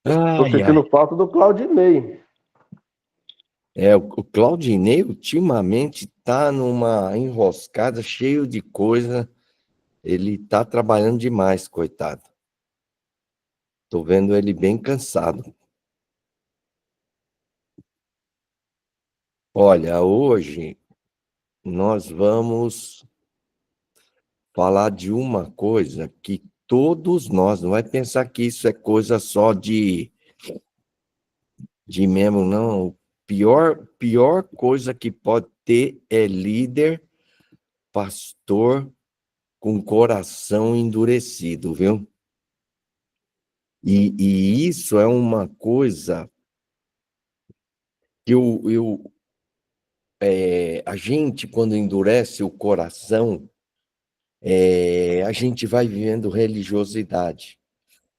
Tô Ai, sentindo ai. falta do Claudinei. O Claudinei ultimamente tá numa enroscada cheio de coisa. Ele tá trabalhando demais, coitado. Tô vendo ele bem cansado. Olha, hoje nós vamos falar de uma coisa que todos nós, não vai pensar que isso é coisa só de membro, não. Pior coisa que pode ter é líder, pastor com coração endurecido, viu? E isso é uma coisa que a gente, quando endurece o coração, a gente vai vivendo religiosidade.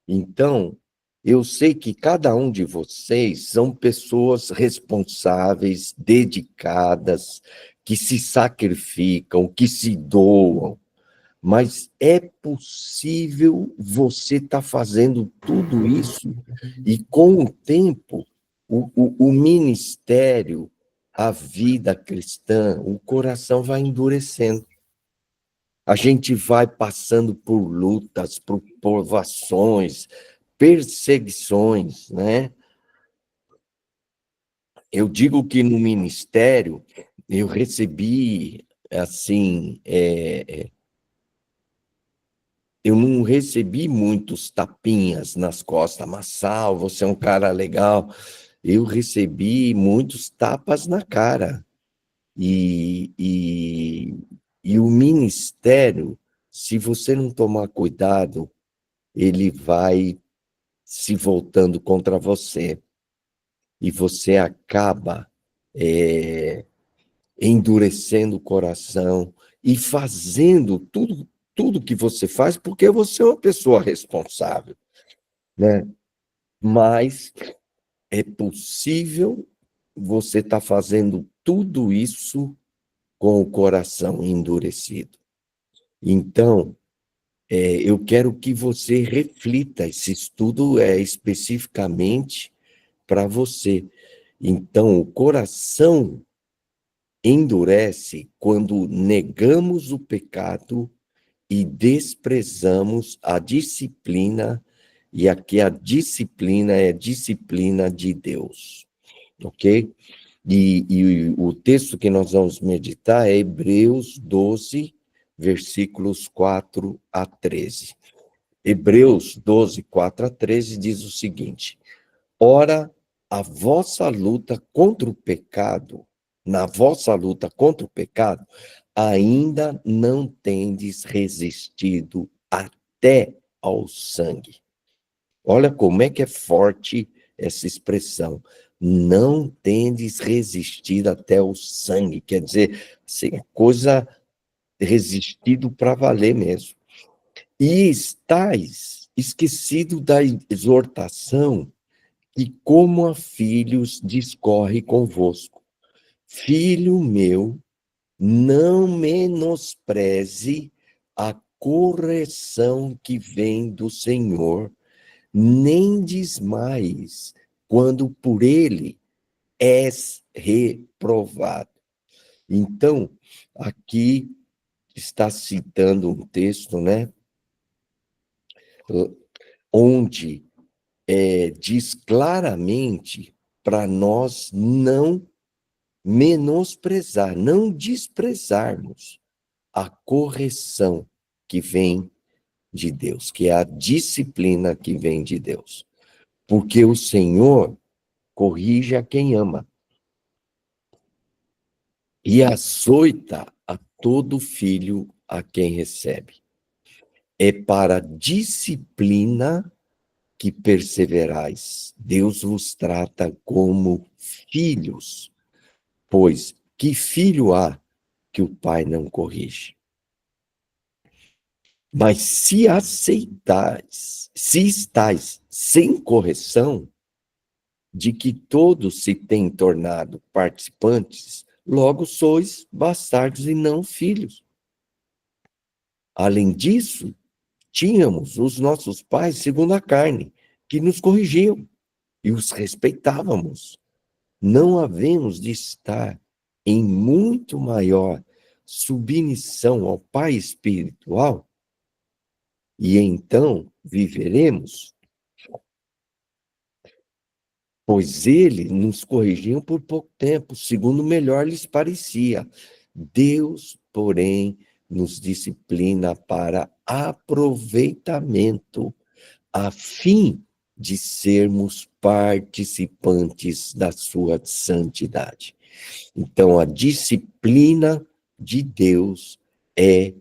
Então, eu sei que cada um de vocês são pessoas responsáveis, dedicadas, que se sacrificam, que se doam, mas é possível você estar fazendo tudo isso e, com o tempo, o ministério, a vida cristã, o coração vai endurecendo. A gente vai passando por lutas, por provações, perseguições, né? Eu digo que no ministério eu recebi, assim, eu não recebi muitos tapinhas nas costas, Massal, você é um cara legal. Eu recebi muitos tapas na cara. E, e, e o ministério, se você não tomar cuidado, ele vai se voltando contra você. E você acaba endurecendo o coração e fazendo tudo que você faz, porque você é uma pessoa responsável, né? Mas é possível você estar fazendo tudo isso com o coração endurecido. Então, eu quero que você reflita, esse estudo é especificamente para você. Então, o coração endurece quando negamos o pecado e desprezamos a disciplina, e aqui a disciplina é disciplina de Deus, ok? E o texto que nós vamos meditar é Hebreus 12, versículos 4 a 13. Hebreus 12, 4 a 13 diz o seguinte: ora, a vossa luta contra o pecado, na vossa luta contra o pecado, ainda não tendes resistido até ao sangue. Olha como é que é forte essa expressão. Não tendes resistido até o sangue. Quer dizer, assim, coisa resistido para valer mesmo. E estáis esquecido da exortação que, como a filhos, discorre convosco. Filho meu, não menospreze a correção que vem do Senhor, nem desmaies quando por ele és reprovado. Então, aqui está citando um texto, né, onde diz claramente para nós não menosprezar, não desprezarmos a correção que vem de Deus, que é a disciplina que vem de Deus. Porque o Senhor corrige a quem ama e açoita a todo filho a quem recebe. É para a disciplina que perseverais. Deus vos trata como filhos, pois que filho há que o pai não corrige? Mas se aceitais, se estáis sem correção, de que todos se têm tornado participantes, logo sois bastardos e não filhos. Além disso, tínhamos os nossos pais segundo a carne, que nos corrigiam. e os respeitávamos. Não havemos de estar em muito maior submissão ao Pai espiritual, e então viveremos, pois ele nos corrigiu por pouco tempo, segundo melhor lhes parecia. Deus, porém, nos disciplina para aproveitamento, a fim de sermos participantes da sua santidade. Então, a disciplina de Deus é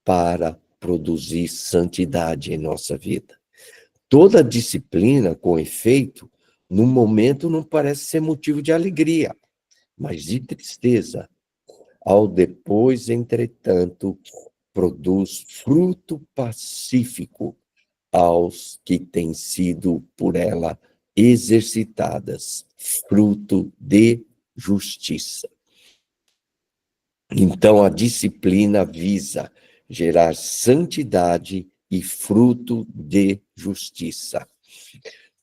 para produzir santidade em nossa vida. Toda disciplina, com efeito, no momento não parece ser motivo de alegria, mas de tristeza. Ao depois, entretanto, produz fruto pacífico aos que têm sido por ela exercitadas, fruto de justiça. Então, a disciplina visa gerar santidade e fruto de justiça.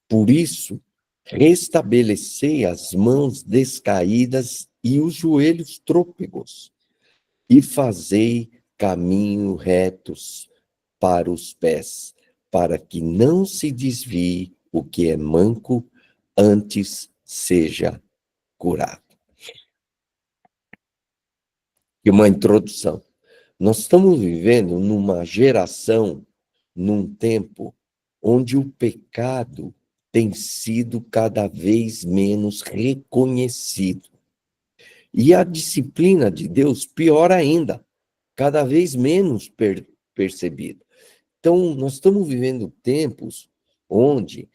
Por isso, restabelecei as mãos descaídas e os joelhos trôpegos, e fazei caminho retos para os pés, para que não se desvie o que é manco, antes seja curado. E uma introdução. Nós estamos vivendo numa geração, num tempo, onde o pecado tem sido cada vez menos reconhecido. E a disciplina de Deus, pior ainda, cada vez menos percebida. Então, nós estamos vivendo tempos onde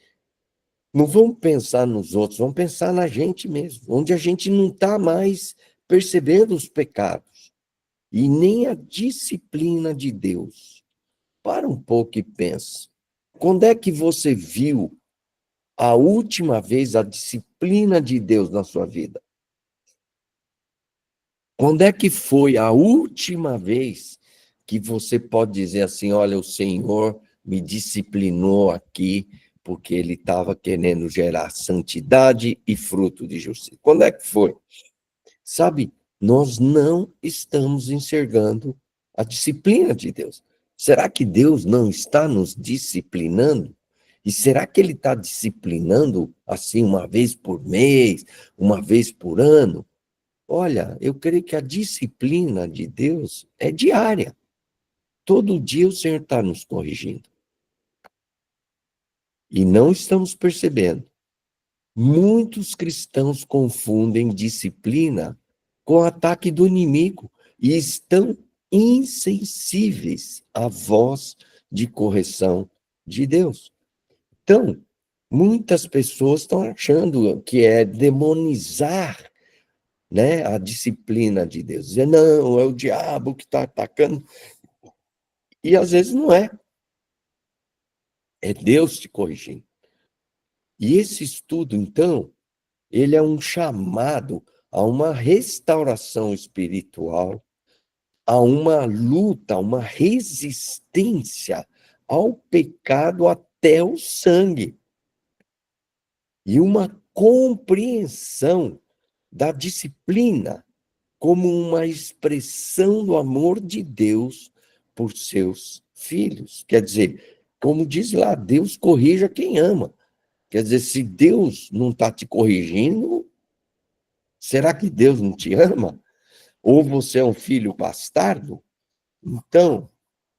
não vamos pensar nos outros, vamos pensar na gente mesmo, onde a gente não está mais percebendo os pecados e nem a disciplina de Deus. Para um pouco e pensa. Quando é que você viu a última vez a disciplina de Deus na sua vida? Quando é que foi a última vez que você pode dizer assim, olha, o Senhor me disciplinou aqui porque ele estava querendo gerar santidade e fruto de justiça? Quando é que foi? Sabe, nós não estamos enxergando a disciplina de Deus. Será que Deus não está nos disciplinando? E será que ele está disciplinando assim uma vez por mês, uma vez por ano? Olha, eu creio que a disciplina de Deus é diária. Todo dia o Senhor está nos corrigindo. E não estamos percebendo. Muitos cristãos confundem disciplina com ataque do inimigo e estão insensíveis à voz de correção de Deus. Então, muitas pessoas estão achando que é demonizar, né, a disciplina de Deus. Dizer, não, é o diabo que está atacando. E às vezes não é. É Deus te corrigindo. E esse estudo, então, ele é um chamado a uma restauração espiritual, a uma luta, a uma resistência ao pecado até o sangue. E uma compreensão da disciplina como uma expressão do amor de Deus por seus filhos. Quer dizer, como diz lá, Deus corrige a quem ama. Quer dizer, se Deus não está te corrigindo, será que Deus não te ama? Ou você é um filho bastardo? Então,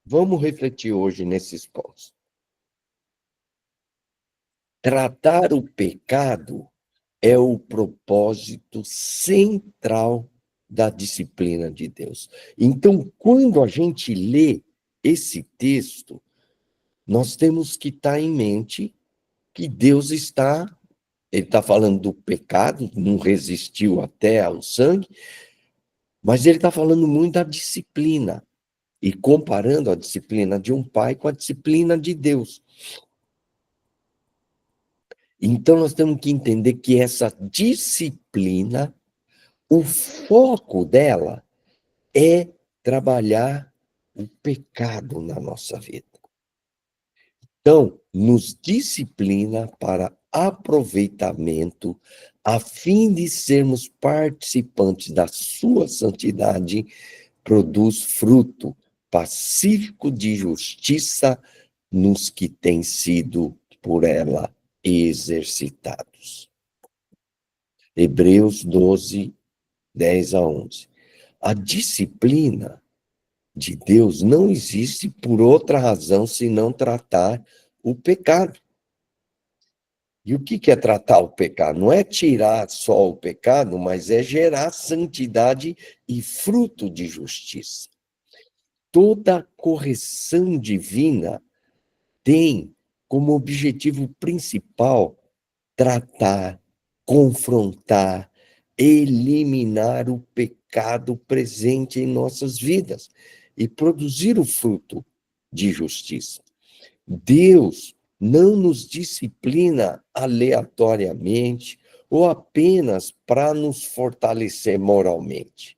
vamos refletir hoje nesses pontos. Tratar o pecado é o propósito central da disciplina de Deus. Então, quando a gente lê esse texto, nós temos que estar em mente que Deus ele está falando do pecado, não resistiu até ao sangue, mas ele está falando muito da disciplina e comparando a disciplina de um pai com a disciplina de Deus. Então, nós temos que entender que essa disciplina, o foco dela é trabalhar o pecado na nossa vida. Então, nos disciplina para aproveitamento, a fim de sermos participantes da sua santidade, produz fruto pacífico de justiça nos que têm sido por ela exercitados. Hebreus 12, 10-11. A disciplina de Deus não existe por outra razão senão tratar o pecado. E o que é tratar o pecado? Não é tirar só o pecado, mas é gerar santidade e fruto de justiça. Toda correção divina tem como objetivo principal tratar, confrontar, eliminar o pecado presente em nossas vidas e produzir o fruto de justiça. Deus não nos disciplina aleatoriamente ou apenas para nos fortalecer moralmente.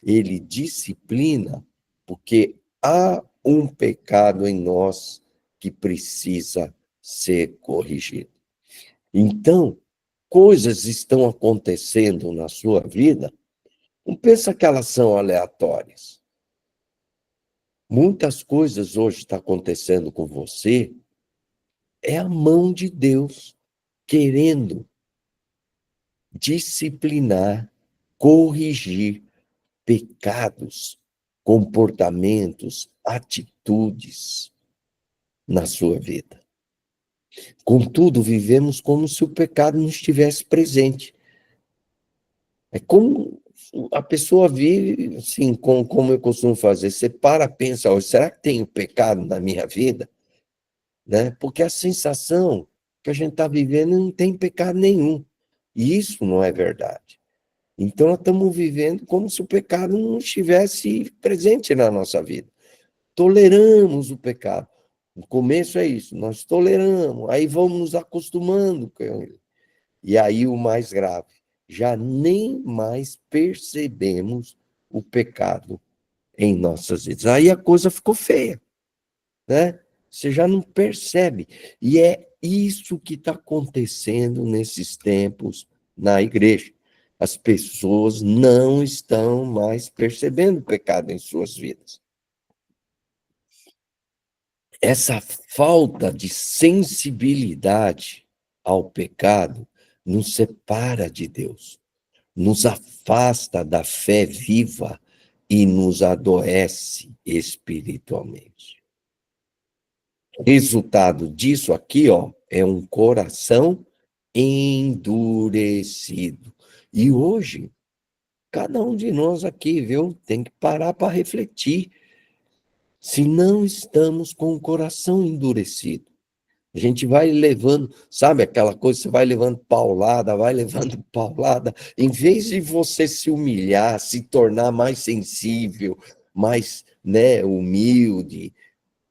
Ele disciplina porque há um pecado em nós que precisa ser corrigido. Então, coisas estão acontecendo na sua vida, não pensa que elas são aleatórias. Muitas coisas hoje estão acontecendo com você, é a mão de Deus querendo disciplinar, corrigir pecados, comportamentos, atitudes na sua vida. Contudo, vivemos como se o pecado não estivesse presente. É como a pessoa vive, assim, como eu costumo fazer, você para, pensa, oh, será que tem pecado na minha vida? Né? Porque a sensação que a gente está vivendo não tem pecado nenhum. E isso não é verdade. Então, nós estamos vivendo como se o pecado não estivesse presente na nossa vida. Toleramos o pecado. No começo é isso, nós toleramos, aí vamos nos acostumando com ele. E aí o mais grave, já nem mais percebemos o pecado em nossas vidas. Aí a coisa ficou feia, né? Você já não percebe. E é isso que está acontecendo nesses tempos na igreja. As pessoas não estão mais percebendo o pecado em suas vidas. Essa falta de sensibilidade ao pecado nos separa de Deus, nos afasta da fé viva e nos adoece espiritualmente. Resultado disso aqui, ó, é um coração endurecido. E hoje, cada um de nós aqui, viu, tem que parar para refletir se não estamos com o coração endurecido. A gente vai levando, sabe aquela coisa, você vai levando paulada, em vez de você se humilhar, se tornar mais sensível, mais, né, humilde,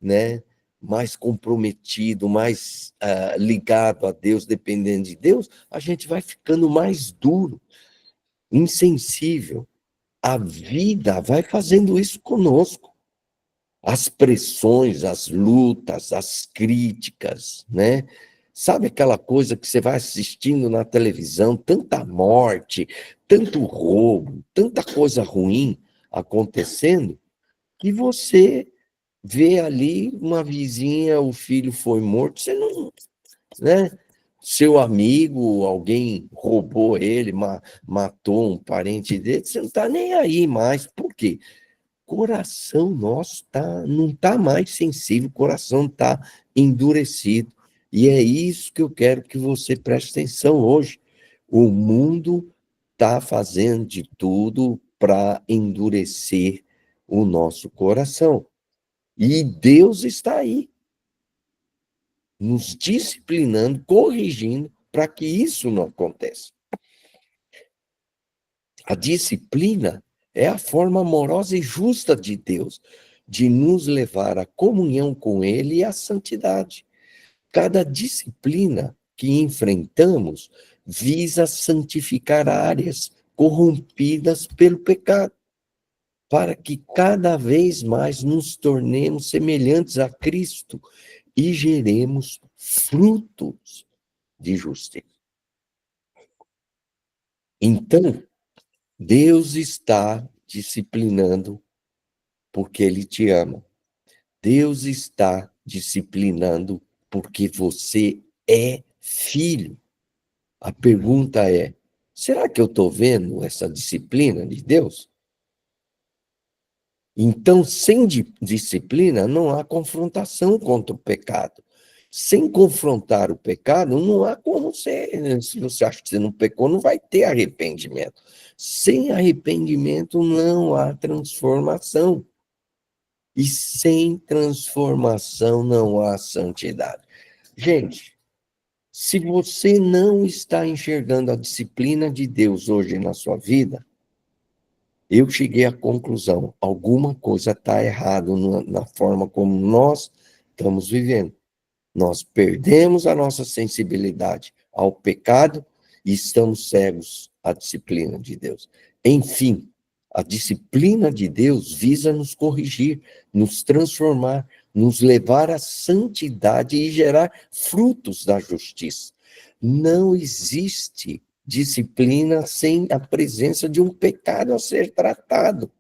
né, mais comprometido, mais ligado a Deus, dependendo de Deus, a gente vai ficando mais duro, insensível. A vida vai fazendo isso conosco. As pressões, as lutas, as críticas, né? Sabe aquela coisa que você vai assistindo na televisão, tanta morte, tanto roubo, tanta coisa ruim acontecendo, que você vê ali uma vizinha, o filho foi morto, você não, né? Seu amigo, alguém roubou ele, matou um parente dele, você não está nem aí mais. Por quê? Coração nosso não está mais sensível, o coração está endurecido. E é isso que eu quero que você preste atenção hoje. O mundo está fazendo de tudo para endurecer o nosso coração. E Deus está aí, nos disciplinando, corrigindo, para que isso não aconteça. A disciplina é a forma amorosa e justa de Deus de nos levar à comunhão com Ele e à santidade. Cada disciplina que enfrentamos visa santificar áreas corrompidas pelo pecado, para que cada vez mais nos tornemos semelhantes a Cristo e geremos frutos de justiça. Então, Deus está disciplinando porque Ele te ama. Deus está disciplinando porque você é filho. A pergunta é: será que eu estou vendo essa disciplina de Deus? Então, sem disciplina, não há confrontação contra o pecado. Sem confrontar o pecado, não há como você. Se você acha que você não pecou, não vai ter arrependimento. Sem arrependimento, não há transformação. E sem transformação, não há santidade. Gente, se você não está enxergando a disciplina de Deus hoje na sua vida, eu cheguei à conclusão, alguma coisa está errada na forma como nós estamos vivendo. Nós perdemos a nossa sensibilidade ao pecado e estamos cegos à disciplina de Deus. Enfim, a disciplina de Deus visa nos corrigir, nos transformar, nos levar à santidade e gerar frutos da justiça. Não existe disciplina sem a presença de um pecado a ser tratado.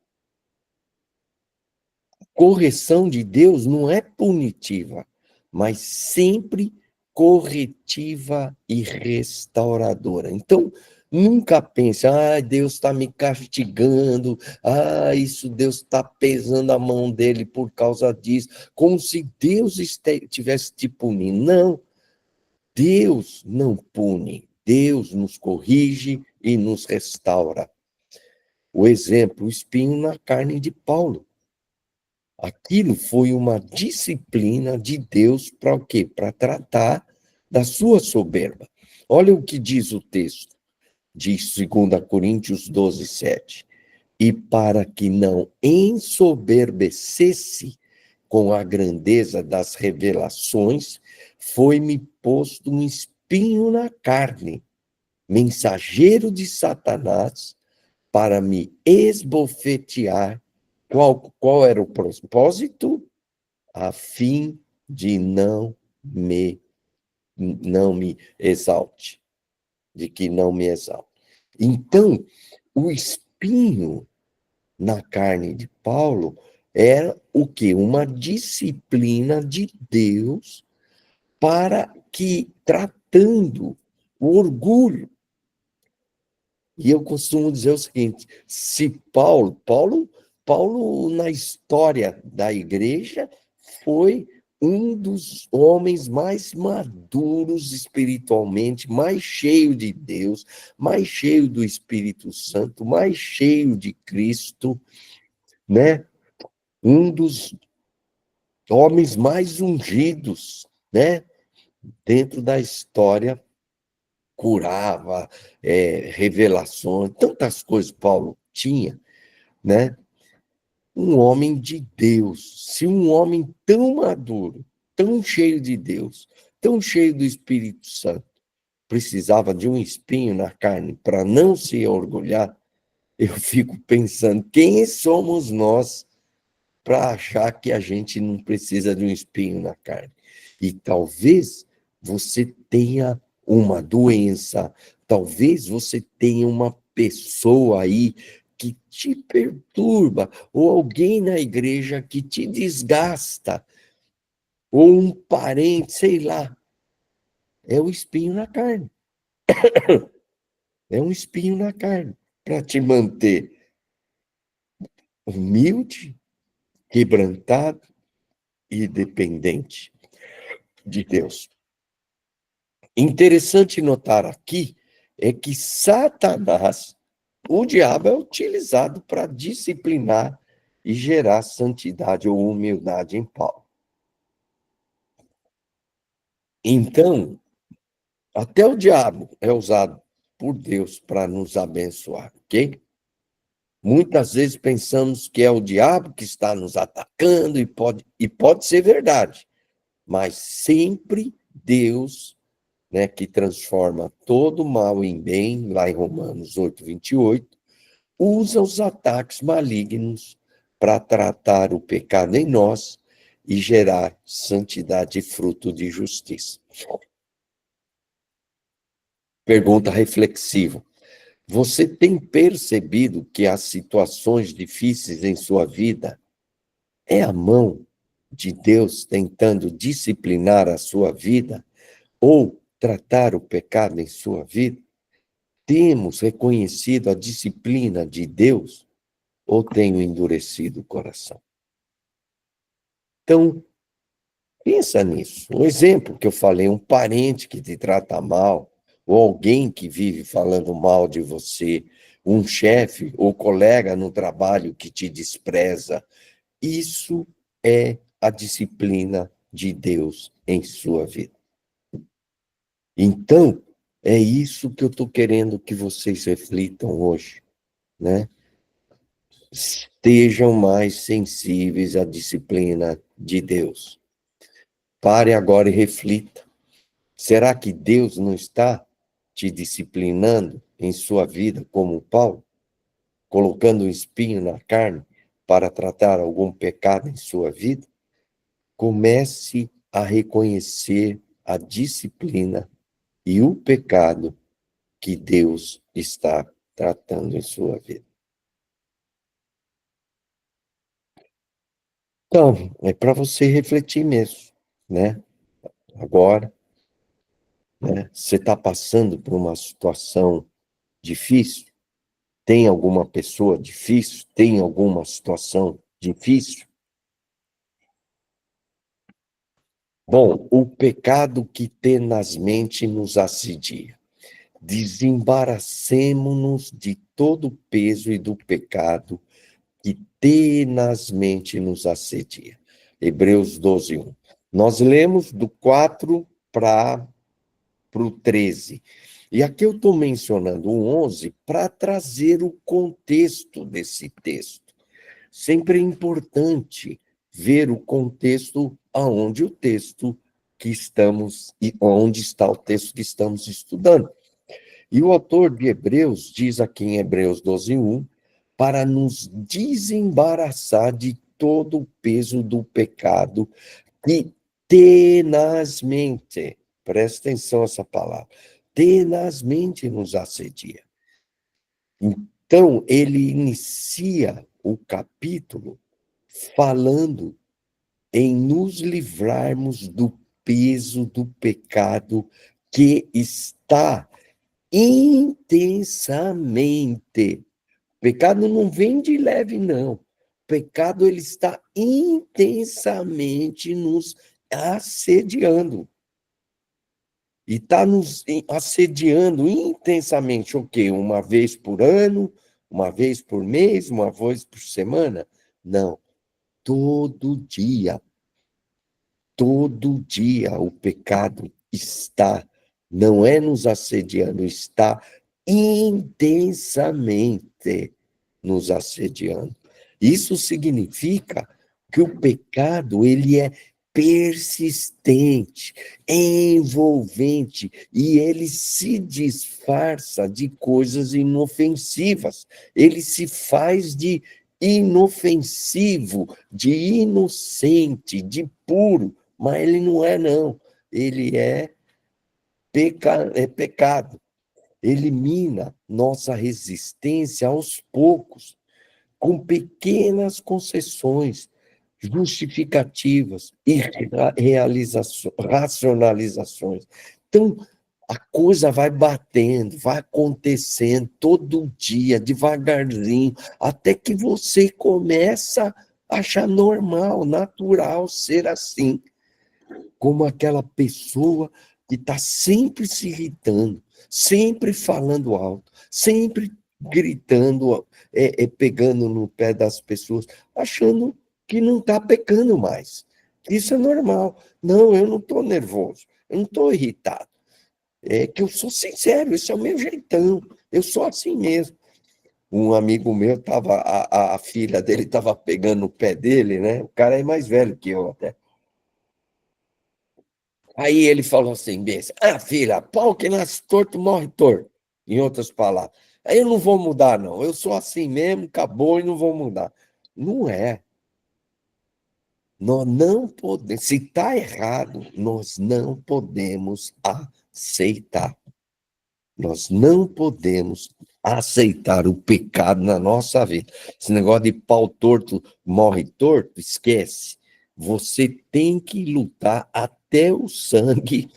Correção de Deus não é punitiva, mas sempre corretiva e restauradora. Então, nunca pense, Deus está me castigando, isso Deus está pesando a mão dele por causa disso, como se Deus estivesse te punindo. Não, Deus não pune, Deus nos corrige e nos restaura. O exemplo, o espinho na carne de Paulo. Aquilo foi uma disciplina de Deus para o quê? Para tratar da sua soberba. Olha o que diz o texto de 2 Coríntios 12, 7. E para que não ensoberbecesse com a grandeza das revelações, foi-me posto um espinho na carne, mensageiro de Satanás, para me esbofetear. Qual era o propósito? A fim de não me exalte, de que não me exalte. Então, o espinho na carne de Paulo era o quê? Uma disciplina de Deus para que, tratando o orgulho. E eu costumo dizer o seguinte, se Paulo na história da igreja foi um dos homens mais maduros espiritualmente, mais cheio de Deus, mais cheio do Espírito Santo, mais cheio de Cristo, né? Um dos homens mais ungidos, né? Dentro da história, curava, revelações, tantas coisas Paulo tinha, né? Um homem de Deus. Se um homem tão maduro, tão cheio de Deus, tão cheio do Espírito Santo, precisava de um espinho na carne para não se orgulhar, eu fico pensando, quem somos nós para achar que a gente não precisa de um espinho na carne? E talvez você tenha uma doença, talvez você tenha uma pessoa aí que te perturba, ou alguém na igreja que te desgasta, ou um parente, sei lá. É o espinho na carne. É um espinho na carne para te manter humilde, quebrantado e dependente de Deus. Interessante notar aqui é que Satanás, o diabo, é utilizado para disciplinar e gerar santidade ou humildade em Paulo. Então, até o diabo é usado por Deus para nos abençoar, ok? Muitas vezes pensamos que é o diabo que está nos atacando e pode ser verdade, mas sempre Deus, né, que transforma todo mal em bem, lá em Romanos 8, 28, usa os ataques malignos para tratar o pecado em nós e gerar santidade e fruto de justiça. Pergunta reflexiva. Você tem percebido que as situações difíceis em sua vida é a mão de Deus tentando disciplinar a sua vida ou tratar o pecado em sua vida? Temos reconhecido a disciplina de Deus ou tenho endurecido o coração? Então, pensa nisso. Um exemplo que eu falei, um parente que te trata mal, ou alguém que vive falando mal de você, um chefe ou colega no trabalho que te despreza. Isso é a disciplina de Deus em sua vida. Então, é isso que eu estou querendo que vocês reflitam hoje, né? Estejam mais sensíveis à disciplina de Deus. Pare agora e reflita. Será que Deus não está te disciplinando em sua vida como Paulo, colocando um espinho na carne para tratar algum pecado em sua vida? Comece a reconhecer a disciplina e o pecado que Deus está tratando em sua vida. Então, é para você refletir mesmo, né? Agora, né? Você está passando por uma situação difícil? Tem alguma pessoa difícil? Tem alguma situação difícil? Bom, o pecado que tenazmente nos assedia. Desembaracemo-nos de todo o peso e do pecado que tenazmente nos assedia. Hebreus 12:1. Nós lemos do 4 para o 13. E aqui eu estou mencionando o 11 para trazer o contexto desse texto. Sempre é importante ver o contexto aonde o texto que estamos, e onde está o texto que estamos estudando. E o autor de Hebreus diz aqui em Hebreus 12:1, para nos desembaraçar de todo o peso do pecado que tenazmente, presta atenção a essa palavra, tenazmente nos assedia. Então, ele inicia o capítulo falando em nos livrarmos do peso do pecado que está intensamente. Pecado não vem de leve, não. Pecado, ele está intensamente nos assediando. E está nos assediando intensamente, o quê? Uma vez por ano, uma vez por mês, uma vez por semana? Não, todo dia. Todo dia o pecado está, não é nos assediando, está intensamente nos assediando. Isso significa que o pecado, ele é persistente, envolvente, e ele se disfarça de coisas inofensivas. Ele se faz de inofensivo, de inocente, de puro, mas ele não é, não. Ele é pecado. Elimina nossa resistência aos poucos, com pequenas concessões, justificativas e racionalizações. Então, a coisa vai batendo, vai acontecendo todo dia, devagarzinho, até que você começa a achar normal, natural ser assim, como aquela pessoa que está sempre se irritando, sempre falando alto, sempre gritando, pegando no pé das pessoas, achando que não está pecando mais. Isso é normal. Não, eu não estou nervoso, eu não estou irritado. É que eu sou sincero, esse é o meu jeitão, eu sou assim mesmo. Um amigo meu, a filha dele estava pegando no pé dele, né? O cara é mais velho que eu até. Aí ele falou assim, benção, filha, pau que nasce torto, morre torto. Em outras palavras. Aí eu não vou mudar, não. Eu sou assim mesmo, acabou e não vou mudar. Não é. Nós não podemos, se está errado, nós não podemos aceitar. Nós não podemos aceitar o pecado na nossa vida. Esse negócio de pau torto morre torto, esquece. Você tem que lutar até o sangue,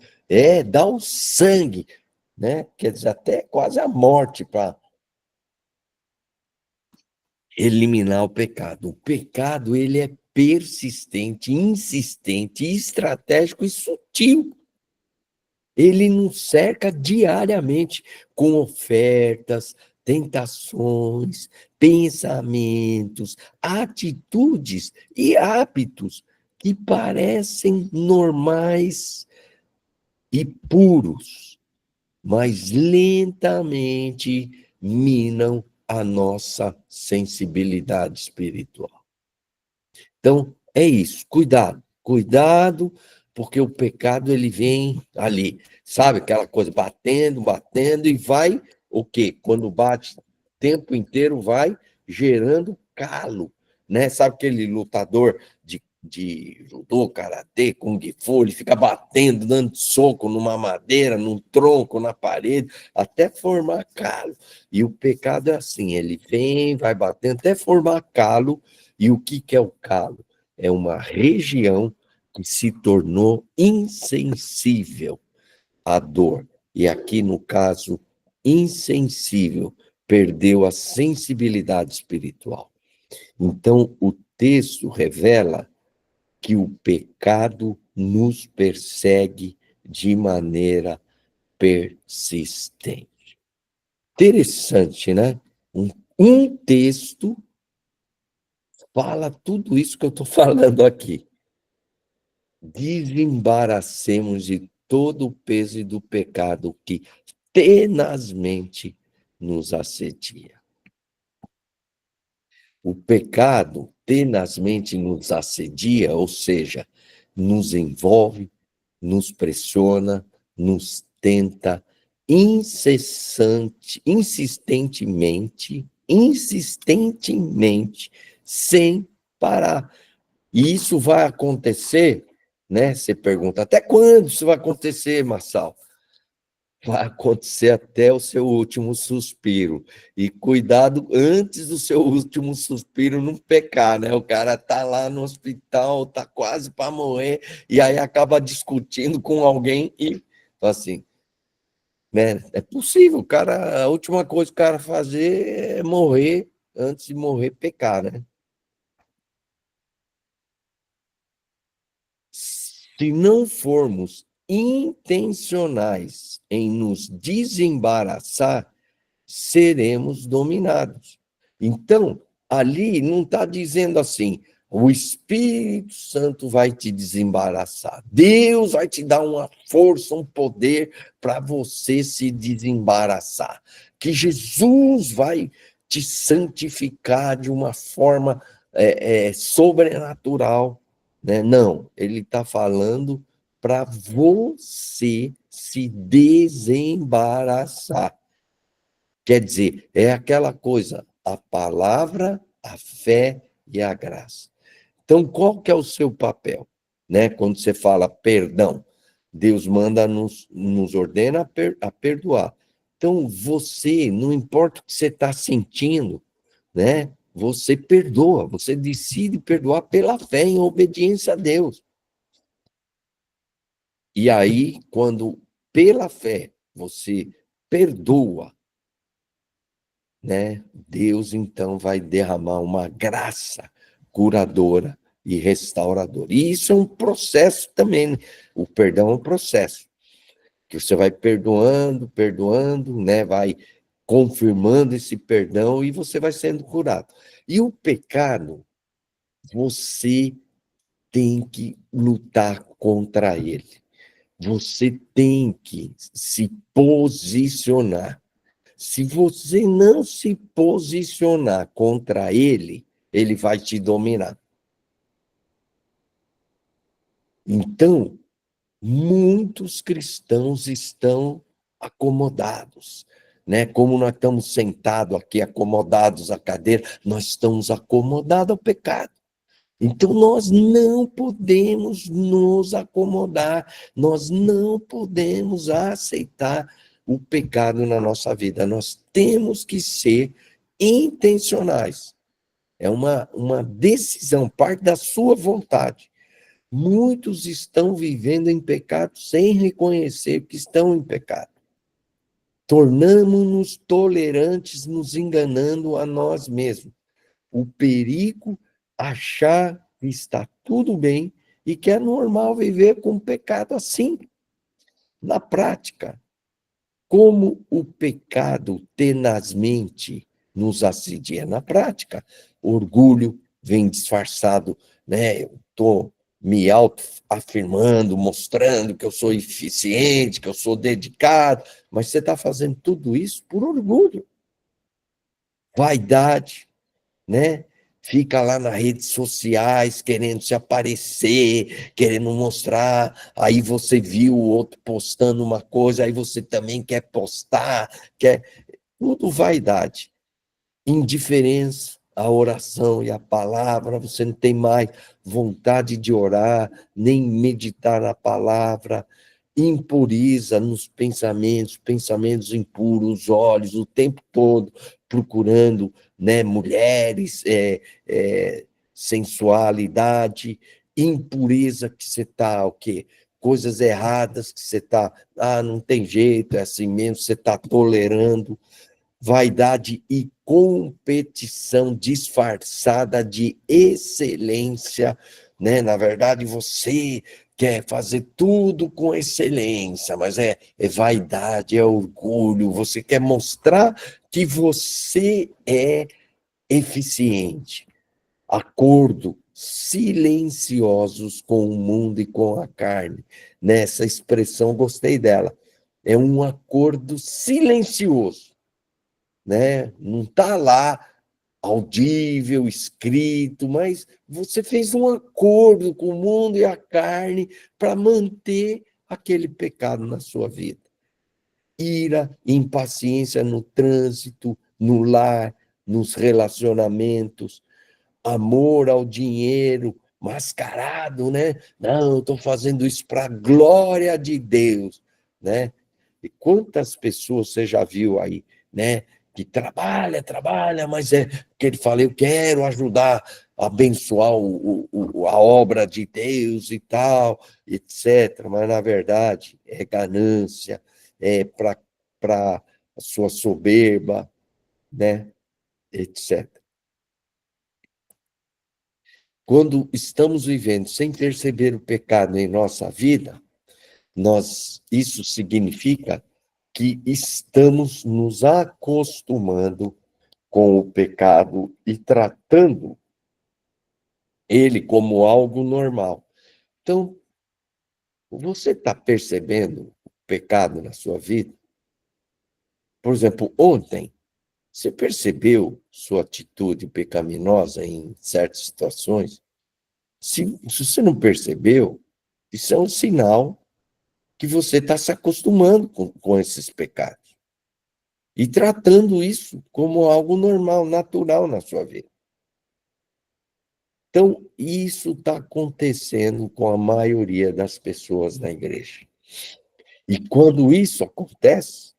dar o sangue, né? Quer dizer, até quase a morte para eliminar o pecado. O pecado, ele é persistente, insistente, estratégico e sutil. Ele nos cerca diariamente com ofertas, tentações, pensamentos, atitudes e hábitos que parecem normais e puros, mas lentamente minam a nossa sensibilidade espiritual. Então, é isso, cuidado, cuidado, porque o pecado ele vem ali, sabe, aquela coisa batendo, batendo e vai o quê? Quando bate o tempo inteiro vai gerando calo, né? Sabe aquele lutador de judô, karatê, kung fu, ele fica batendo, dando soco numa madeira, num tronco, na parede, até formar calo. E o pecado é assim, ele vem, vai batendo até formar calo. E o que é o calo? É uma região que se tornou insensível à dor. E aqui, no caso, insensível, perdeu a sensibilidade espiritual. Então, o texto revela que o pecado nos persegue de maneira persistente. Interessante, né? Um texto fala tudo isso que eu estou falando aqui. Desembaracemos de todo o peso do pecado que tenazmente nos assedia. O pecado tenazmente nos assedia, ou seja, nos envolve, nos pressiona, nos tenta insistentemente, sem parar. E isso vai acontecer, né? Você pergunta, até quando isso vai acontecer, Marçal? Vai acontecer até o seu último suspiro. E cuidado antes do seu último suspiro não pecar, né? O cara tá lá no hospital, tá quase para morrer, e aí acaba discutindo com alguém e assim, né? É possível, o cara, a última coisa que o cara fazer é morrer, antes de morrer, pecar, né? Se não formos intencionais em nos desembaraçar, seremos dominados. Então, ali não está dizendo assim, o Espírito Santo vai te desembaraçar. Deus vai te dar uma força, um poder para você se desembaraçar. Que Jesus vai te santificar de uma forma sobrenatural. Né? Não, ele está falando para você se desembaraçar. Quer dizer, é aquela coisa, a palavra, a fé e a graça. Então, qual que é o seu papel? Né? Quando você fala perdão, Deus manda nos ordena a perdoar. Então, você, não importa o que você está sentindo, né? Você perdoa, você decide perdoar pela fé, em obediência a Deus. E aí, quando pela fé você perdoa, né? Deus então vai derramar uma graça curadora e restauradora. E isso é um processo também, né? O perdão é um processo que você vai perdoando, perdoando, né? Vai confirmando esse perdão e você vai sendo curado. E o pecado, você tem que lutar contra ele. Você tem que se posicionar. Se você não se posicionar contra ele, ele vai te dominar. Então, muitos cristãos estão acomodados, né? Como nós estamos sentados aqui, acomodados à cadeira, nós estamos acomodados ao pecado. Então, nós não podemos nos acomodar, nós não podemos aceitar o pecado na nossa vida. Nós temos que ser intencionais. É uma decisão, parte da sua vontade. Muitos estão vivendo em pecado sem reconhecer que estão em pecado. Tornamos-nos tolerantes, nos enganando a nós mesmos. O perigo achar que está tudo bem e que é normal viver com pecado assim, na prática. Como o pecado tenazmente nos assedia na prática. Orgulho vem disfarçado, né? Eu estou me autoafirmando, mostrando que eu sou eficiente, que eu sou dedicado, mas você está fazendo tudo isso por orgulho. Vaidade, né? Fica lá nas redes sociais querendo se aparecer, querendo mostrar, aí você viu o outro postando uma coisa, aí você também quer postar, quer tudo vaidade. Indiferença à oração e à palavra, você não tem mais vontade de orar, nem meditar na palavra, impuriza nos pensamentos, pensamentos impuros, olhos, o tempo todo procurando, né, mulheres, sensualidade, impureza que você está, o quê? Coisas erradas que você está, não tem jeito, é assim mesmo, você está tolerando, vaidade e competição disfarçada de excelência, né? Na verdade, você quer fazer tudo com excelência, mas é vaidade, é orgulho, você quer mostrar que você é eficiente. Acordo silenciosos com o mundo e com a carne. Nessa expressão, gostei dela. É um acordo silencioso, né? Não está lá audível, escrito, mas você fez um acordo com o mundo e a carne para manter aquele pecado na sua vida. Ira, impaciência no trânsito, no lar, nos relacionamentos, amor ao dinheiro mascarado, né? Não, eu estou fazendo isso para a glória de Deus, né? E quantas pessoas você já viu aí, né? Que trabalha, mas é que ele fala, eu quero ajudar a abençoar a obra de Deus e tal, etc. Mas, na verdade, é ganância, é para a sua soberba, né? Etc. Quando estamos vivendo sem perceber o pecado em nossa vida, isso significa que estamos nos acostumando com o pecado e tratando ele como algo normal. Então, você está percebendo o pecado na sua vida? Por exemplo, ontem, você percebeu sua atitude pecaminosa em certas situações? Se você não percebeu, isso é um sinal que você está se acostumando com esses pecados e tratando isso como algo normal, natural na sua vida. Então, isso está acontecendo com a maioria das pessoas na igreja. E quando isso acontece,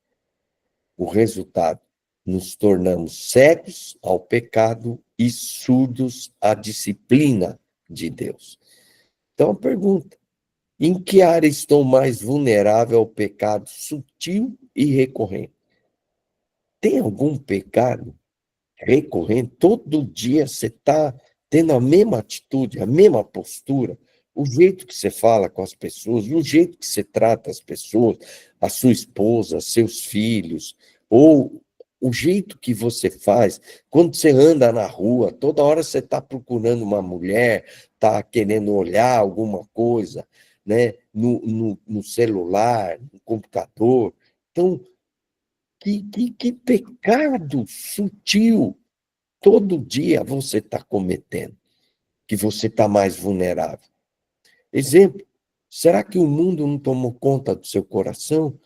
o resultado, nos tornamos cegos ao pecado e surdos à disciplina de Deus. Então, a pergunta: em que área estou mais vulnerável ao pecado sutil e recorrente? Tem algum pecado recorrente? Todo dia você está tendo a mesma atitude, a mesma postura, o jeito que você fala com as pessoas, o jeito que você trata as pessoas, a sua esposa, seus filhos, ou o jeito que você faz, quando você anda na rua, toda hora você está procurando uma mulher, está querendo olhar alguma coisa, né, no celular, no computador. Então, que pecado sutil todo dia você está cometendo, que você está mais vulnerável. Exemplo, será que o mundo não tomou conta do seu coração?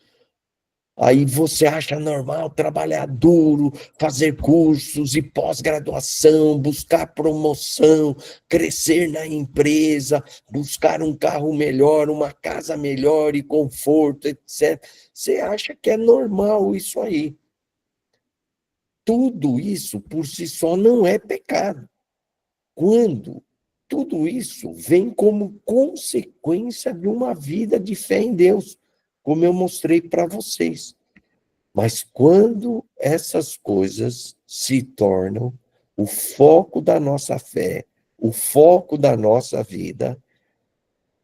Aí você acha normal trabalhar duro, fazer cursos e pós-graduação, buscar promoção, crescer na empresa, buscar um carro melhor, uma casa melhor e conforto, etc. Você acha que é normal isso aí. Tudo isso por si só não é pecado. Quando tudo isso vem como consequência de uma vida de fé em Deus, como eu mostrei para vocês. Mas quando essas coisas se tornam o foco da nossa fé, o foco da nossa vida,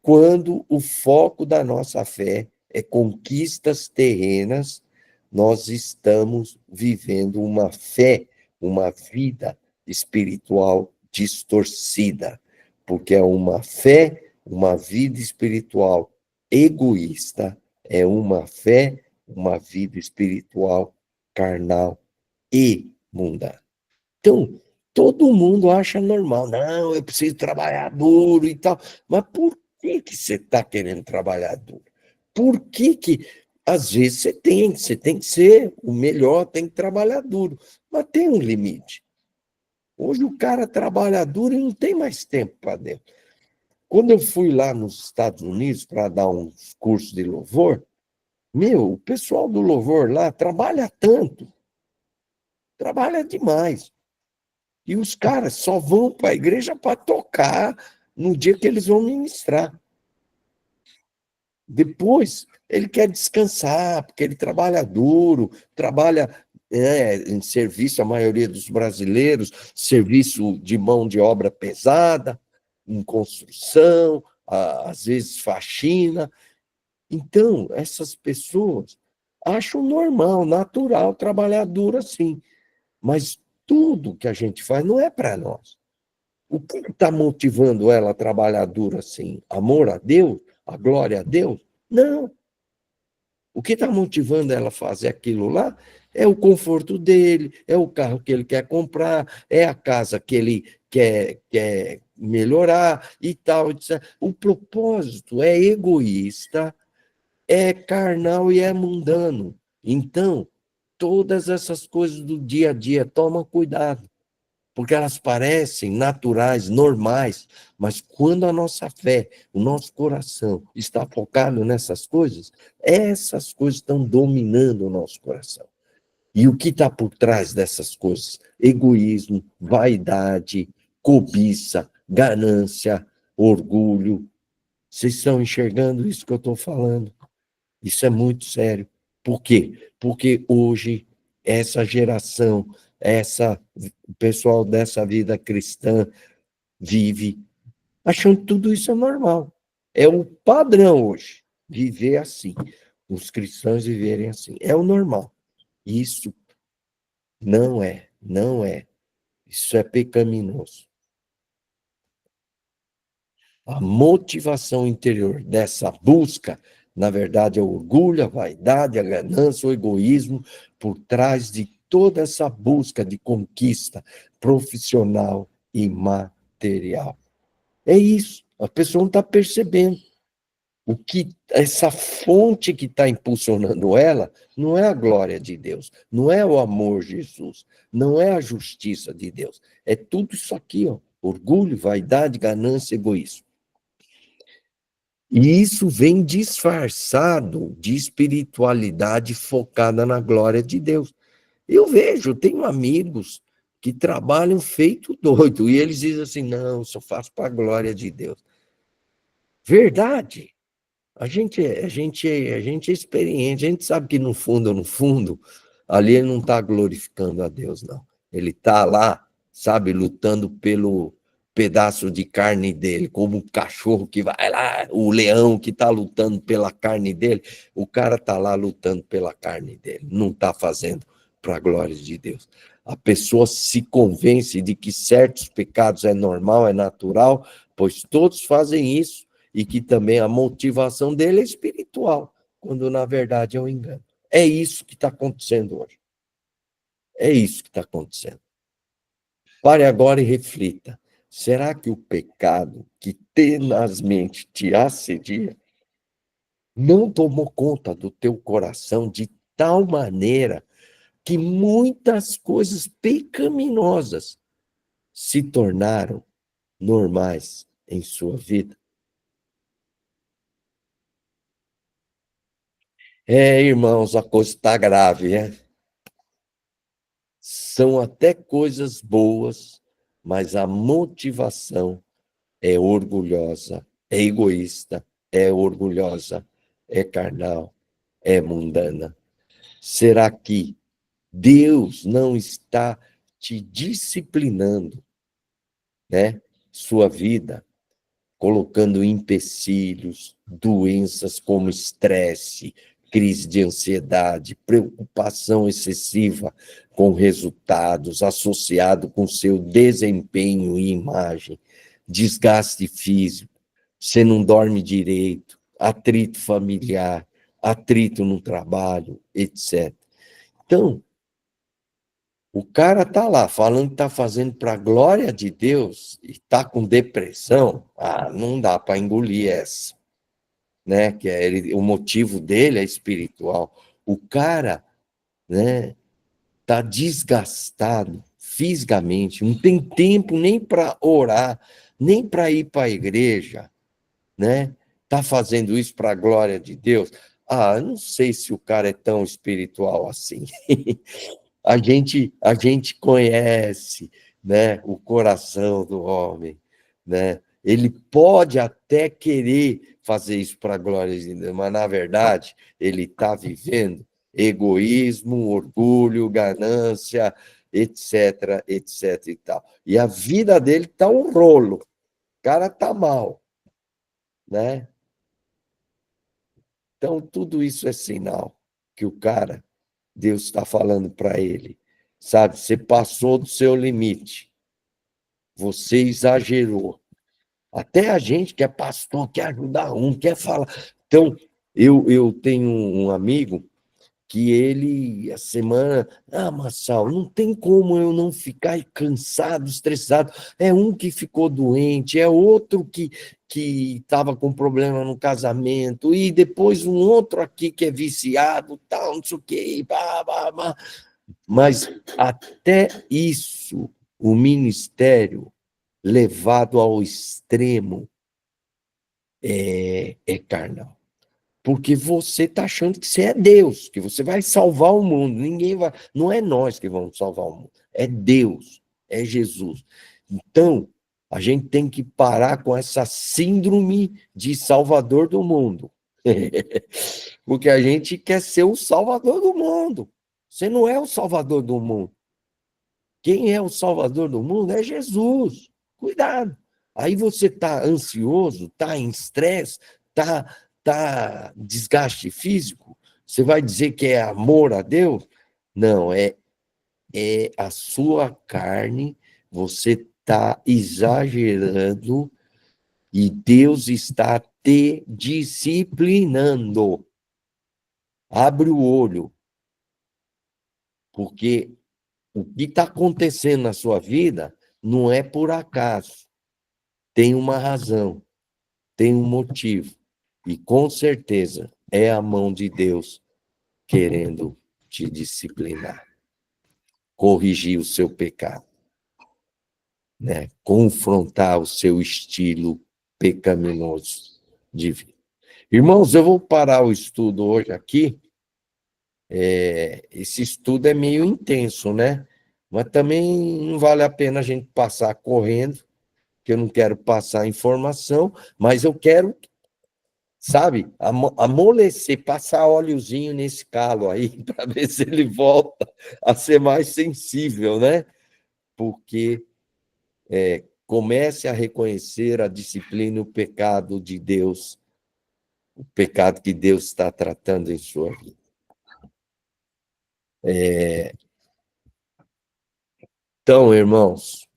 quando o foco da nossa fé é conquistas terrenas, nós estamos vivendo uma fé, uma vida espiritual distorcida, porque é uma fé, uma vida espiritual egoísta, é uma fé, uma vida espiritual carnal e mundana. Então, todo mundo acha normal. Não, eu preciso trabalhar duro e tal. Mas por que que você está querendo trabalhar duro? Por que que, às vezes, você tem que ser o melhor, tem que trabalhar duro. Mas tem um limite. Hoje o cara trabalha duro e não tem mais tempo para dentro. Quando eu fui lá nos Estados Unidos para dar uns cursos de louvor, meu, o pessoal do louvor lá trabalha tanto, trabalha demais. E os caras só vão para a igreja para tocar no dia que eles vão ministrar. Depois, ele quer descansar, porque ele trabalha duro, trabalha em serviço, a maioria dos brasileiros, serviço de mão de obra pesada, em construção, às vezes faxina. Então, essas pessoas acham normal, natural trabalhar duro assim. Mas tudo que a gente faz não é para nós. O que está motivando ela a trabalhar duro assim? Amor a Deus? A glória a Deus? Não. O que está motivando ela a fazer aquilo lá é o conforto dele, é o carro que ele quer comprar, é a casa que ele quer melhorar e tal. Etc. O propósito é egoísta, é carnal e é mundano. Então, todas essas coisas do dia a dia, toma cuidado, porque elas parecem naturais, normais, mas quando a nossa fé, o nosso coração está focado nessas coisas, essas coisas estão dominando o nosso coração. E o que está por trás dessas coisas? Egoísmo, vaidade, cobiça, ganância, orgulho. Vocês estão enxergando isso que eu estou falando? Isso é muito sério. Por quê? Porque hoje essa geração, o pessoal dessa vida cristã vive achando que tudo isso é normal. É o padrão hoje, viver assim. Os cristãos viverem assim. É o normal. Isso não é. Isso é pecaminoso. A motivação interior dessa busca, na verdade, é o orgulho, a vaidade, a ganância, o egoísmo, por trás de toda essa busca de conquista profissional e material. É isso. A pessoa não está percebendo. Essa fonte que está impulsionando ela não é a glória de Deus, não é o amor de Jesus, não é a justiça de Deus. É tudo isso aqui, ó. Orgulho, vaidade, ganância, egoísmo. E isso vem disfarçado de espiritualidade focada na glória de Deus. Eu vejo, tenho amigos que trabalham feito doido, e eles dizem assim: não, só faço para a glória de Deus. Verdade. A gente é experiente, a gente sabe que no fundo, ali ele não está glorificando a Deus, não. Ele está lá, sabe, lutando pelo pedaço de carne dele, como o cachorro que vai lá, o leão que está lutando pela carne dele, o cara está lá lutando pela carne dele, não está fazendo para a glória de Deus. A pessoa se convence de que certos pecados é normal, é natural, pois todos fazem isso, e que também a motivação dele é espiritual, quando na verdade é um engano. É isso que está acontecendo hoje. É isso que está acontecendo. Pare agora e reflita. Será que o pecado que tenazmente te assedia não tomou conta do teu coração de tal maneira que muitas coisas pecaminosas se tornaram normais em sua vida. Irmãos, a coisa está grave, né? São até coisas boas, mas a motivação é orgulhosa, é egoísta, é orgulhosa, é carnal, é mundana. Será que Deus não está te disciplinando, né? Sua vida, colocando empecilhos, doenças como estresse, crise de ansiedade, preocupação excessiva com resultados, associado com seu desempenho e imagem, desgaste físico, você não dorme direito, atrito familiar, atrito no trabalho, etc. Então, o cara tá lá falando que tá fazendo para a glória de Deus e tá com depressão. Não dá para engolir essa, né? Que o motivo dele é espiritual. O cara, né, tá desgastado fisicamente, não tem tempo nem para orar, nem para ir para a igreja, né? Tá fazendo isso para a glória de Deus. Eu não sei se o cara é tão espiritual assim. A gente conhece, né, o coração do homem, né? Ele pode até querer fazer isso para a glória de Deus, mas na verdade ele está vivendo egoísmo, orgulho, ganância, etc, etc e tal. E a vida dele está um rolo. O cara está mal, né? Então tudo isso é sinal que o cara, Deus está falando para ele, sabe? Você passou do seu limite. Você exagerou. Até a gente que é pastor quer ajudar quer falar. Então, eu tenho um amigo que ele, a semana, Marçal, não tem como eu não ficar cansado, estressado. É um que ficou doente, é outro que estava com problema no casamento, e depois um outro aqui que é viciado, tal, não sei o quê, blá, blá, blá. Mas até isso, o ministério levado ao extremo é carnal. Porque você está achando que você é Deus, que você vai salvar o mundo. Ninguém vai. Não é nós que vamos salvar o mundo, é Deus, é Jesus. Então, a gente tem que parar com essa síndrome de salvador do mundo. Porque a gente quer ser o salvador do mundo. Você não é o salvador do mundo. Quem é o salvador do mundo é Jesus. Cuidado. Aí você está ansioso, está em estresse, tá desgaste físico. Você vai dizer que é amor a Deus? Não, é a sua carne. Você está exagerando e Deus está te disciplinando. Abre o olho, porque o que está acontecendo na sua vida não é por acaso. Tem uma razão, tem um motivo. E com certeza é a mão de Deus querendo te disciplinar, corrigir o seu pecado, né? Confrontar o seu estilo pecaminoso de vida. Irmãos, eu vou parar o estudo hoje aqui. Esse estudo é meio intenso, né? Mas também não vale a pena a gente passar correndo, que eu não quero passar informação, mas eu quero, sabe, amolecer, passar óleozinho nesse calo aí, para ver se ele volta a ser mais sensível, né? Porque comece a reconhecer a disciplina e o pecado de Deus, o pecado que Deus está tratando em sua vida. Então, irmãos,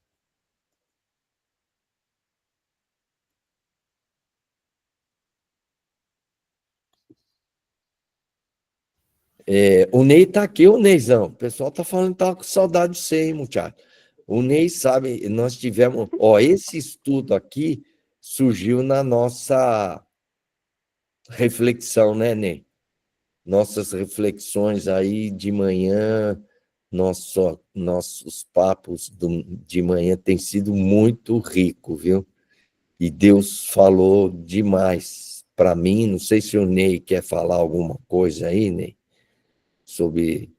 o Ney está aqui, o Neizão. O pessoal está falando que está com saudade de você, hein, muchacho? O Ney sabe, nós tivemos. Esse estudo aqui surgiu na nossa reflexão, né, Ney? nossas reflexões aí de manhã, nossos papos de manhã têm sido muito rico, viu? E Deus falou demais para mim. Não sei se o Ney quer falar alguma coisa aí, Ney, sobre...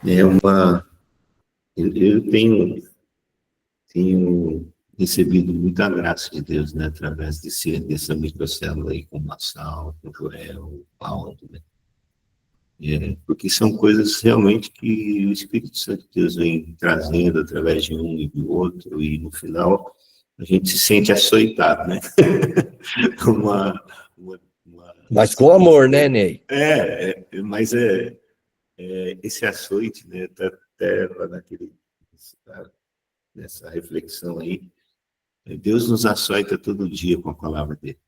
É uma. Eu tenho recebido muita graça de Deus, né, através dessa microcélula aí, com o Massal, com o Joel, o Paulo, né? Porque são coisas realmente que o Espírito Santo de Deus vem trazendo através de um e do outro, e no final a gente se sente açoitado, né? uma, uma Mas com amor, né, Ney? mas esse açoite, né, tá até lá nessa reflexão aí, Deus nos açoita todo dia com a palavra dele.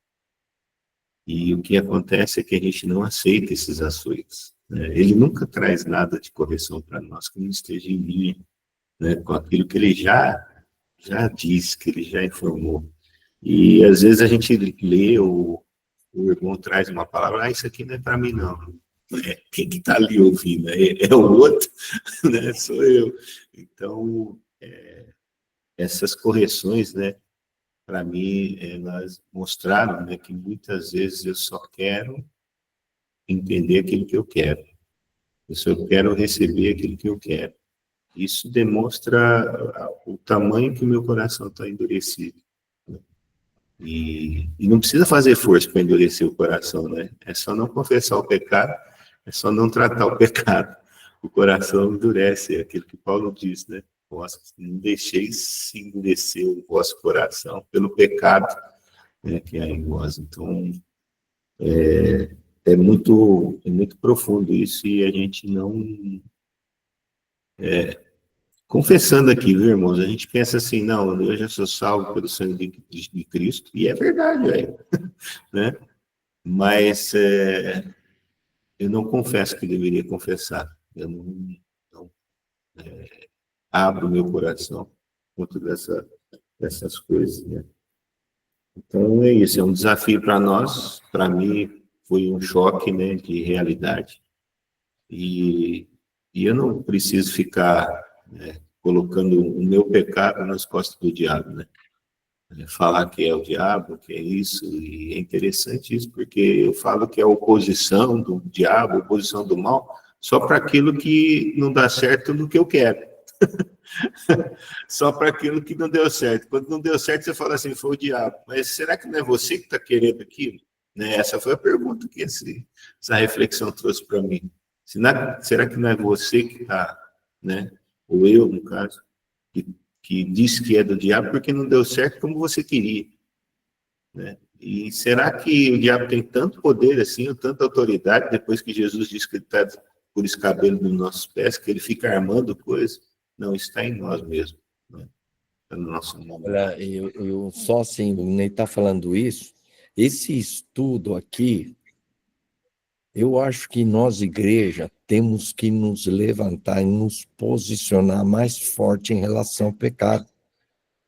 E o que acontece é que a gente não aceita esses açoites, né? Ele nunca traz nada de correção para nós que não esteja em linha, né, com aquilo que ele já disse, que ele já informou. E às vezes a gente lê, o irmão traz uma palavra, isso aqui não é para mim, não. Quem que está ali ouvindo? É o outro, né? Sou eu. Então, essas correções, né, para mim, elas mostraram, né, que muitas vezes eu só quero entender aquilo que eu quero. Eu só quero receber aquilo que eu quero. Isso demonstra o tamanho que o meu coração está endurecido. E não precisa fazer força para endurecer o coração, né? É só não confessar o pecado, é só não tratar o pecado. O coração endurece, é aquilo que Paulo diz, né? Não deixeis se endurecer o vosso coração pelo pecado, né, que há em vós. Então, é muito profundo isso e a gente não... Confessando aqui, viu, irmãos? A gente pensa assim, não, eu já sou salvo pelo sangue de Cristo, e é verdade, velho, né? Mas eu não confesso que deveria confessar. Eu não abro meu coração contra dessas coisas, né? Então é isso, é um desafio para nós. Para mim foi um choque, né, de realidade. E eu não preciso ficar, né, colocando o meu pecado nas costas do diabo, né? Falar que é o diabo, que é isso, e é interessante isso, porque eu falo que é a oposição do diabo, a oposição do mal, só para aquilo que não dá certo no que eu quero. Só para aquilo que não deu certo. Quando não deu certo, você fala assim, foi o diabo. Mas será que não é você que está querendo aquilo? Né? Essa foi a pergunta que essa reflexão trouxe para mim. Será que não é você que está, né? Ou eu, no caso, que disse que é do diabo porque não deu certo como você queria, né? E será que o diabo tem tanto poder assim, ou tanta autoridade, depois que Jesus disse que ele está por escabelo dos nossos pés, que ele fica armando coisas? Não, está em nós mesmo, né? Está no nosso nome. Olha, eu só assim, o Ney está falando isso, esse estudo aqui, eu acho que nós, igreja, temos que nos levantar e nos posicionar mais forte em relação ao pecado,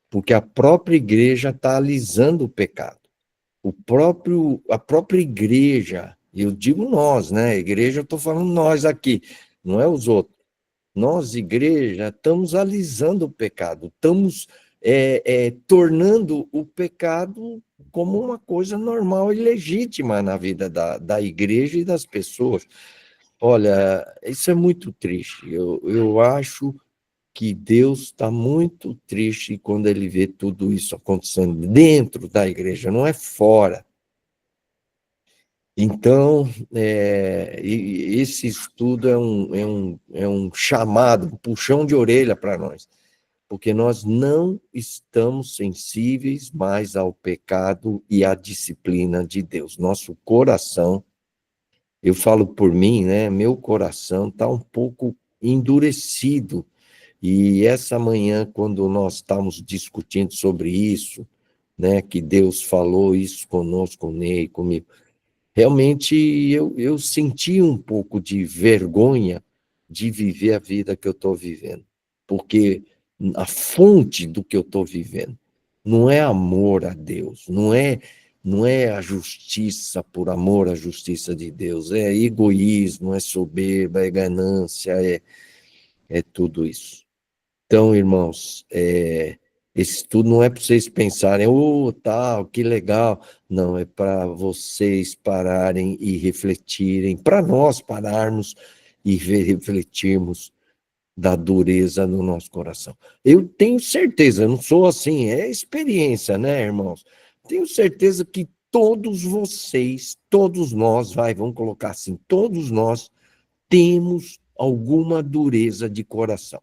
porque a própria igreja está alisando o pecado. A própria igreja, eu digo nós, né? Igreja, eu estou falando nós aqui, não é os outros. Nós, igreja, estamos alisando o pecado, estamos tornando o pecado como uma coisa normal e legítima na vida da igreja e das pessoas. Olha, isso é muito triste. Eu acho que Deus está muito triste quando ele vê tudo isso acontecendo dentro da igreja, não é fora. Então, esse estudo é um chamado, um puxão de orelha para nós, porque nós não estamos sensíveis mais ao pecado e à disciplina de Deus. Nosso coração, eu falo por mim, né? Meu coração está um pouco endurecido. E essa manhã, quando nós estávamos discutindo sobre isso, né, que Deus falou isso conosco, Ney, comigo, realmente eu senti um pouco de vergonha de viver a vida que eu estou vivendo, porque a fonte do que eu estou vivendo não é amor a Deus, não é a justiça por amor à justiça de Deus, é egoísmo, é soberba, é ganância, é tudo isso. Então, irmãos, esse estudo não é para vocês pensarem, tal, que legal. Não, é para vocês pararem e refletirem, para nós pararmos e refletirmos da dureza no nosso coração. Eu tenho certeza, não sou assim, é experiência, né, irmãos? Tenho certeza que todos vocês, todos nós, vamos colocar assim, todos nós temos alguma dureza de coração.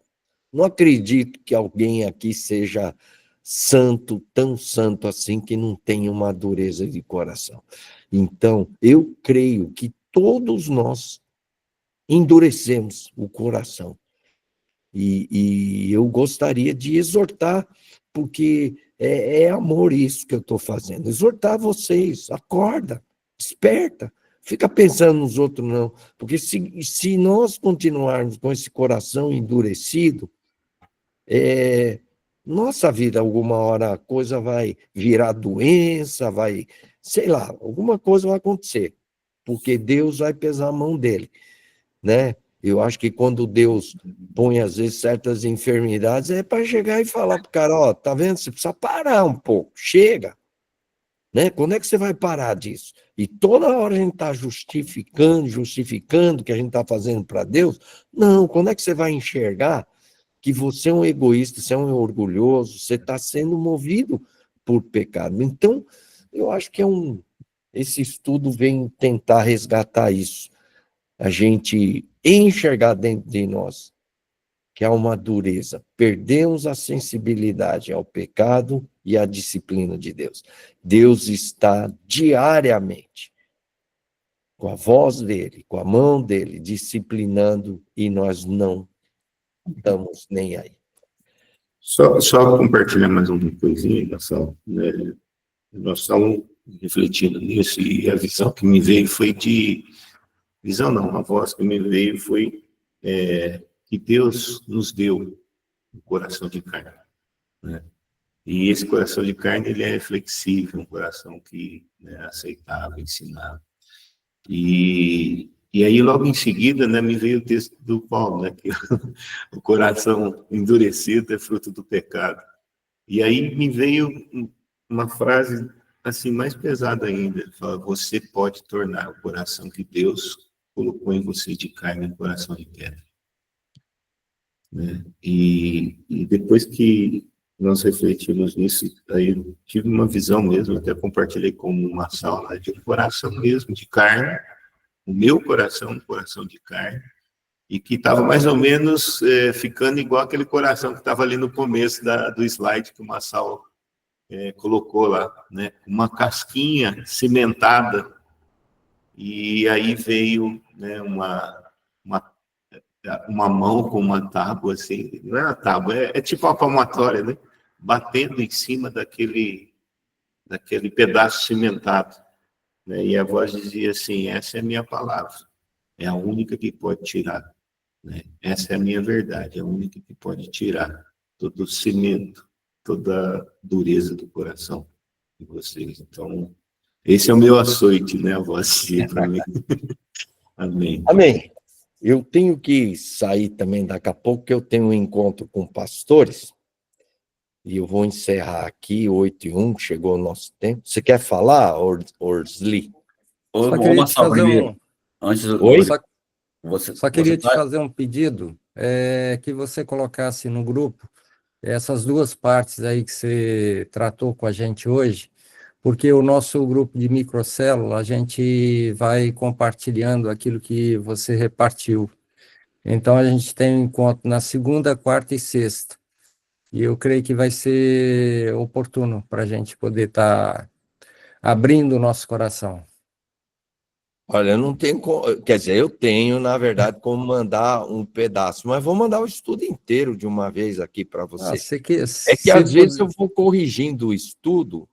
Não acredito que alguém aqui seja santo, tão santo assim, que não tenha uma dureza de coração. Então, eu creio que todos nós endurecemos o coração. E eu gostaria de exortar, porque é amor isso que eu estou fazendo. Exortar vocês, acorda, desperta, fica pensando nos outros não. Porque se nós continuarmos com esse coração endurecido, nossa vida, alguma hora a coisa vai virar doença, sei lá, alguma coisa vai acontecer, porque Deus vai pesar a mão dele, né? Eu acho que quando Deus põe, às vezes, certas enfermidades, é para chegar e falar para o cara, ó, tá vendo? Você precisa parar um pouco, chega, né? Quando é que você vai parar disso? E toda hora a gente está justificando o que a gente está fazendo para Deus. Não, quando é que você vai enxergar que você é um egoísta, você é um orgulhoso, você está sendo movido por pecado? Então, eu acho que esse estudo vem tentar resgatar isso. A gente enxergar dentro de nós que há uma dureza, perdemos a sensibilidade ao pecado e à disciplina de Deus. Deus está diariamente com a voz dele, com a mão dele, disciplinando, e nós não estamos nem aí. Só compartilhar mais uma coisinha, Marcelo, né? Nós estamos refletindo nisso, e a visão que me veio foi visão não, a voz que me veio foi que Deus nos deu um coração de carne, né? E esse coração de carne, ele é flexível, um coração que é aceitável, ensinável. E aí, logo em seguida, né, me veio o texto do Paulo, né, que o coração endurecido é fruto do pecado. E aí me veio uma frase assim mais pesada ainda. Ele fala: você pode tornar o coração que Deus colocou em você de carne um coração de pedra. Né? E depois que nós refletimos nisso, aí eu tive uma visão mesmo, até compartilhei com uma sala de um coração mesmo de carne, o meu coração, um coração de carne, e que estava mais ou menos ficando igual aquele coração que estava ali no começo do slide que o Massal colocou lá, né? Uma casquinha cimentada, e aí veio, né, uma mão com uma tábua, assim, não é uma tábua, é tipo uma palmatória, né? Batendo em cima daquele pedaço cimentado, né? E a voz dizia assim: essa é a minha palavra, é a única que pode tirar, né? Essa é a minha verdade, é a única que pode tirar todo o cimento, toda a dureza do coração de vocês. Então, esse é o meu açoite, né? A voz dizia para mim. Amém. Amém. Eu tenho que sair também daqui a pouco, que eu tenho um encontro com pastores, e eu vou encerrar aqui, 8h01, chegou o nosso tempo. Você quer falar, Orsli? Só queria te fazer Antes, oi? Só queria te fazer um pedido, que você colocasse no grupo essas duas partes aí que você tratou com a gente hoje, porque o nosso grupo de microcélula, a gente vai compartilhando aquilo que você repartiu. Então, a gente tem um encontro na segunda, quarta e sexta. E eu creio que vai ser oportuno para a gente poder estar abrindo o nosso coração. Olha, eu não tenho, quer dizer, eu tenho, na verdade, como mandar um pedaço, mas vou mandar o estudo inteiro de uma vez aqui para você. É que às vezes eu vou corrigindo o estudo,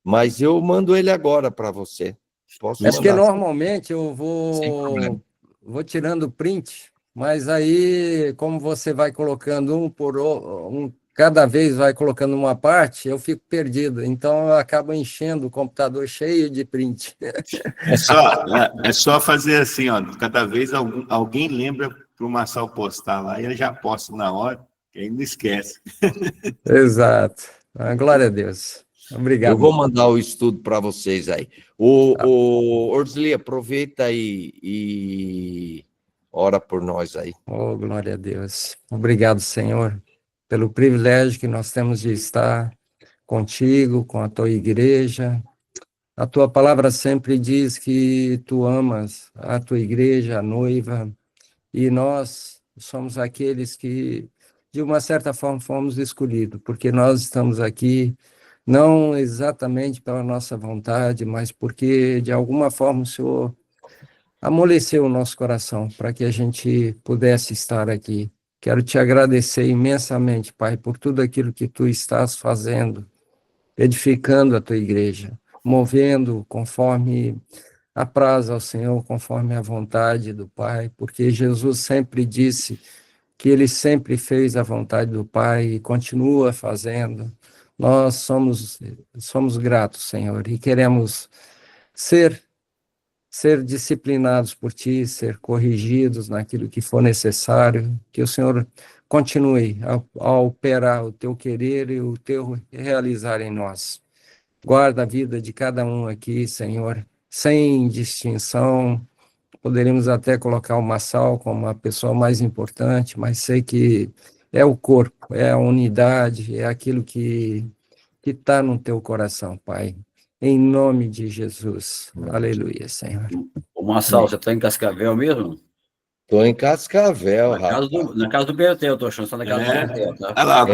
mas eu mando ele agora para você. Posso mandar. Porque normalmente eu vou tirando print, mas aí, como você vai colocando cada vez vai colocando uma parte, eu fico perdido. Então, eu acabo enchendo o computador cheio de print. É só fazer assim, ó, cada vez alguém lembra para o Marçal postar lá, e ele já posta na hora, que aí não esquece. Exato. Glória a Deus. Eu Obrigado. vou mandar o estudo para vocês aí. O Orsley, aproveita e ora por nós aí. Oh, glória a Deus. Obrigado, Senhor, pelo privilégio que nós temos de estar contigo, com a tua igreja. A tua palavra sempre diz que tu amas a tua igreja, a noiva, e nós somos aqueles que, de uma certa forma, fomos escolhidos, porque nós estamos aqui não exatamente pela nossa vontade, mas porque, de alguma forma, o Senhor amoleceu o nosso coração para que a gente pudesse estar aqui. Quero te agradecer imensamente, Pai, por tudo aquilo que tu estás fazendo, edificando a tua igreja, movendo conforme apraz ao Senhor, conforme a vontade do Pai, porque Jesus sempre disse que ele sempre fez a vontade do Pai e continua fazendo. Nós somos gratos, Senhor, e queremos ser disciplinados por ti, ser corrigidos naquilo que for necessário, que o Senhor continue a operar o teu querer e o teu realizar em nós. Guarda a vida de cada um aqui, Senhor, sem distinção. Poderíamos até colocar o Marçal como a pessoa mais importante, mas sei que é o corpo, é a unidade, é aquilo que está no teu coração, Pai. Em nome de Jesus. Aleluia, Senhor. Ô, Marçal, você está em Cascavel mesmo? Estou em Cascavel, rapaz. Na casa do Bertel, estou achando que está na casa do Bertel, tá? Olha lá,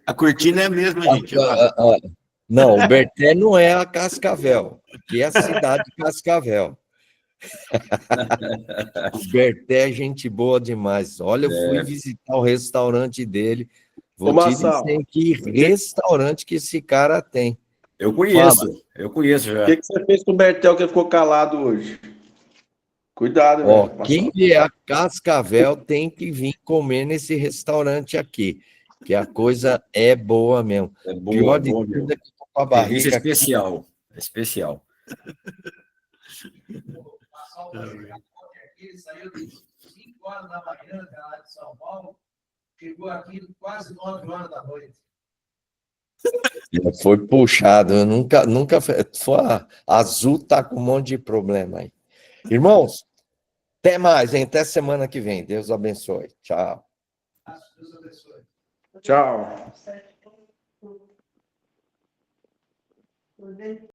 a cortina é a mesma, gente. Olha lá. Não, o Berté não é a Cascavel, que é a cidade de Cascavel. O Berté é gente boa demais. Olha, eu fui visitar o restaurante dele. Vou te dizer que restaurante que esse cara tem. Eu conheço já. O que você fez com o Bertel que ele ficou calado hoje? Cuidado, Ó, velho. quem vier a Cascavel tem que vir comer nesse restaurante aqui, que a coisa é boa mesmo. É boa, Pior de boa tudo mesmo. é que eu tô com a barriga Isso é aqui. especial. É especial. Ele saiu de 5 horas da manhã, lá de São Paulo, chegou aqui quase 9 horas da noite. Foi puxado, eu nunca foi. A Azul tá com um monte de problema aí. Irmãos, até mais, hein? Até semana que vem. Deus abençoe. Tchau. Deus abençoe. Tchau.